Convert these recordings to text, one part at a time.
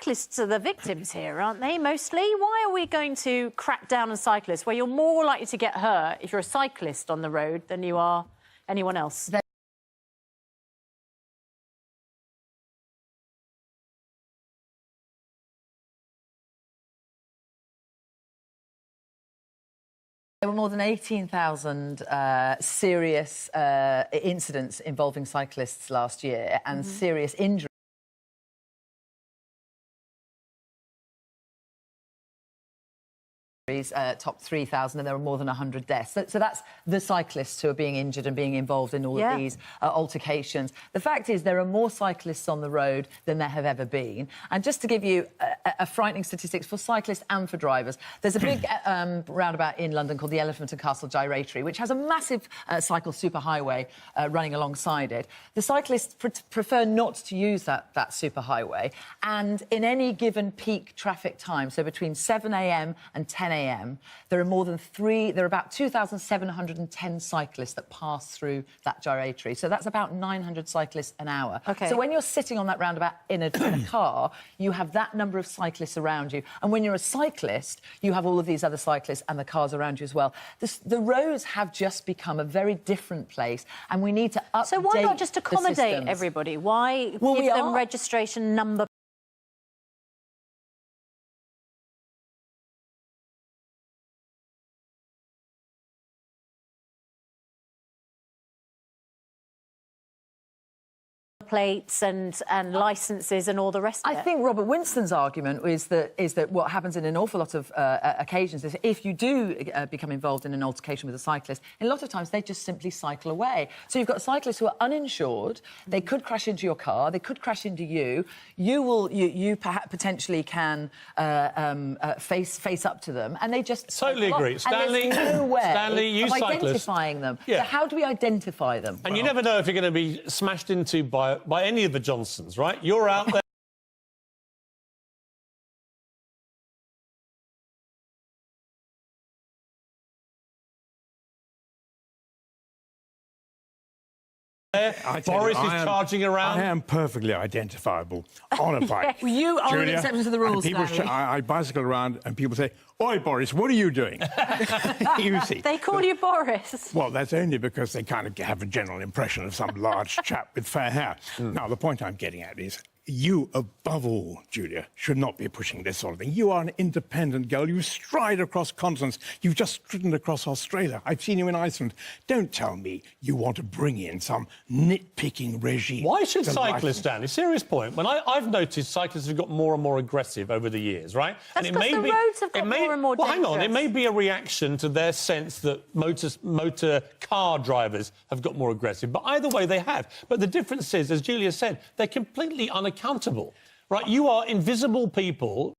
cyclists are the victims here, aren't they, mostly? Why are we going to crack down on cyclists, where you're more likely to get hurt if you're a cyclist on the road than you are anyone else? There were more than 18,000 serious incidents involving cyclists last year and serious injuries. Top 3,000, and there were more than 100 deaths. So that's the cyclists who are being injured and being involved in all of these altercations. The fact is there are more cyclists on the road than there have ever been. And just to give you a frightening statistics for cyclists and for drivers, there's a big roundabout in London called the Elephant and Castle Gyratory, which has a massive cycle superhighway running alongside it. The cyclists prefer not to use that superhighway, and in any given peak traffic time, so between 7 a.m. and 10 a.m, there are about 2,710 cyclists that pass through that gyratory. So that's about 900 cyclists an hour. Okay. So when you're sitting on that roundabout in a car, you have that number of cyclists around you. And when you're a cyclist, you have all of these other cyclists and the cars around you as well. The roads have just become a very different place, and we need to update. So why not just accommodate everybody? Why give them registration number plates and licences and all the rest of it? I think Robert Winston's argument is that what happens in an awful lot of occasions is if you do become involved in an altercation with a cyclist, a lot of times they just simply cycle away. So you've got cyclists who are uninsured. They could crash into your car. They could crash into you. You perhaps potentially can face up to them, and they just totally agree. Stanley, and there's no way Stanley, you of cyclists identifying them. Yeah. So how do we identify them? And you never know if you're going to be smashed into by any of the Johnsons, right? You're out there. Boris is charging around. I am perfectly identifiable on a bike. Well, you are an exception to the rules, I bicycle around and people say, "Oi, Boris, what are you doing?" You see. They call you Boris. Well, that's only because they kind of have a general impression of some large chap with fair hair. Now, the point I'm getting at is you, above all, Julia, should not be pushing this sort of thing. You are an independent girl. You stride across continents. You've just ridden across Australia. I've seen you in Iceland. Don't tell me you want to bring in some nitpicking regime. Why should cyclists, Stanley? Serious point. When I've noticed cyclists have got more and more aggressive over the years, right? That's because the roads have got more and more dangerous. Well, hang on. It may be a reaction to their sense that motor car drivers have got more aggressive. But either way, they have. But the difference is, as Julia said, they're completely unaccountable, right? You are invisible people.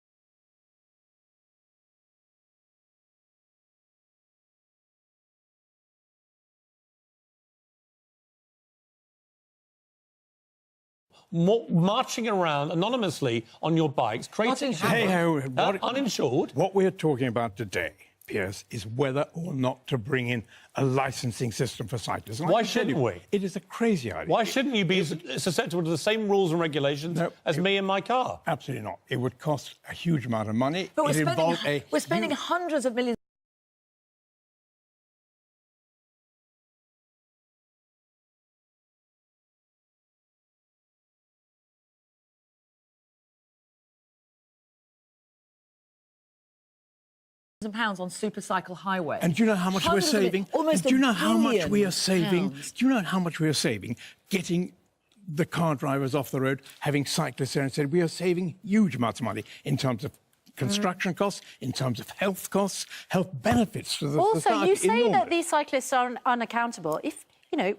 Marching around anonymously on your bikes, creating uninsured. What we're talking about today, Piers, is whether or not to bring in a licensing system for cyclists. Why shouldn't we? It is a crazy idea. Why shouldn't you be susceptible to the same rules and regulations as me and my car? Absolutely not. It would cost a huge amount of money. But we're spending hundreds of millions pounds on supercycle highway. And do you know how much we're saving? Almost do you know how much we are £1 saving? billion. Do you know how much we are saving getting the car drivers off the road, having cyclists there instead? We are saving huge amounts of money in terms of construction costs, in terms of health costs, health benefits to the society. Also, you say enormous. that these cyclists are unaccountable. If, you know,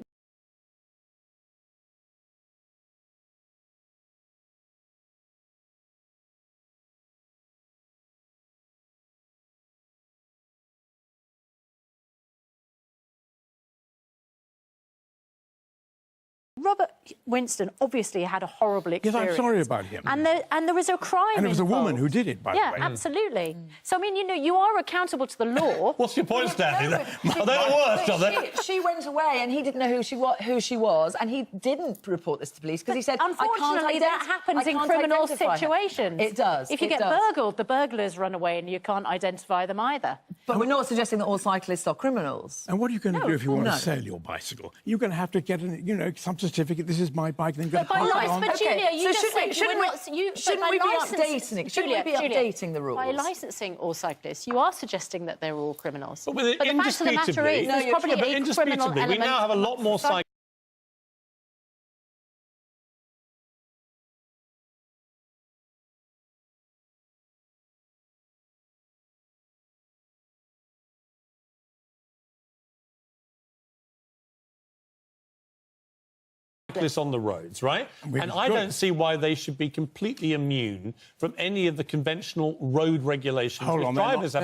Robert Winston obviously had a horrible Yes, experience. I'm sorry about him. And there was a crime And it was a woman involved. who did it, by the way. Yeah, absolutely. So, I mean, you know, you are accountable to the law. What's your point, Stanley? Are they the worst, are they? She went away and he didn't know who she was, and he didn't report this to police because he said, Unfortunately, that happens in criminal situations. It does. If you get burgled, the burglars run away and you can't identify them either. But we're not suggesting that all cyclists are criminals. And what are you going to do if you want no. to sell your bicycle? You're going to have to get, some certificate. This is my bike. Then you've got to But pass it on. Julia, you just said shouldn't we be updating it? Shouldn't we be updating the rules? By licensing all cyclists, you are suggesting that they're all criminals. But with it, the fact of the matter indisputably, is, there's probably a criminal indisputably, we element. now have a lot more cyclists. On the roads, right? And I don't see why they should be completely immune from any of the conventional road regulations which drivers have.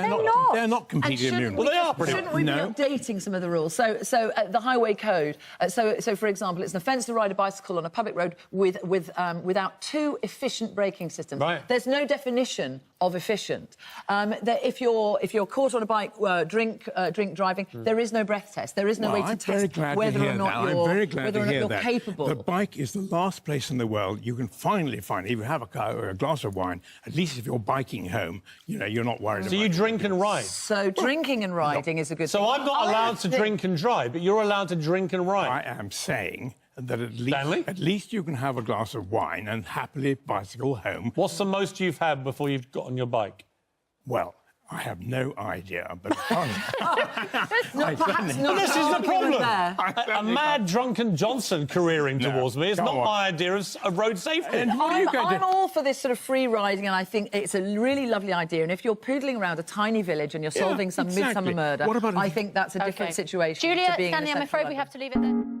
They're not completely immune. Well, they are pretty Shouldn't we be updating some of the rules? So the Highway Code. So for example, it's an offence to ride a bicycle on a public road without two efficient braking systems. Right. There's no definition of efficient. That if you're caught on a bike drink driving, there is no breath test. There is no way to test whether or not you're capable. The bike is the last place in the world you can finally find, if you have a car or a glass of wine, at least if you're biking home, you're not worried about it. So you drink and ride? So drinking and riding is a good thing. So I'm not allowed to drink and drive, but you're allowed to drink and ride? I am saying that at least you can have a glass of wine and happily bicycle home. What's the most you've had before you've got on your bike? Well, I have no idea, but Perhaps not This is the problem. there. A mad, drunken Johnson careering towards me is not my idea of road safety. And what are you going to... I'm all for this sort of free riding, and I think it's a really lovely idea. And if you're poodling around a tiny village and you're solving some midsummer murder, What about I think that's a different situation. Julia, to being in a Stanley, I'm central afraid we London. have to leave it there.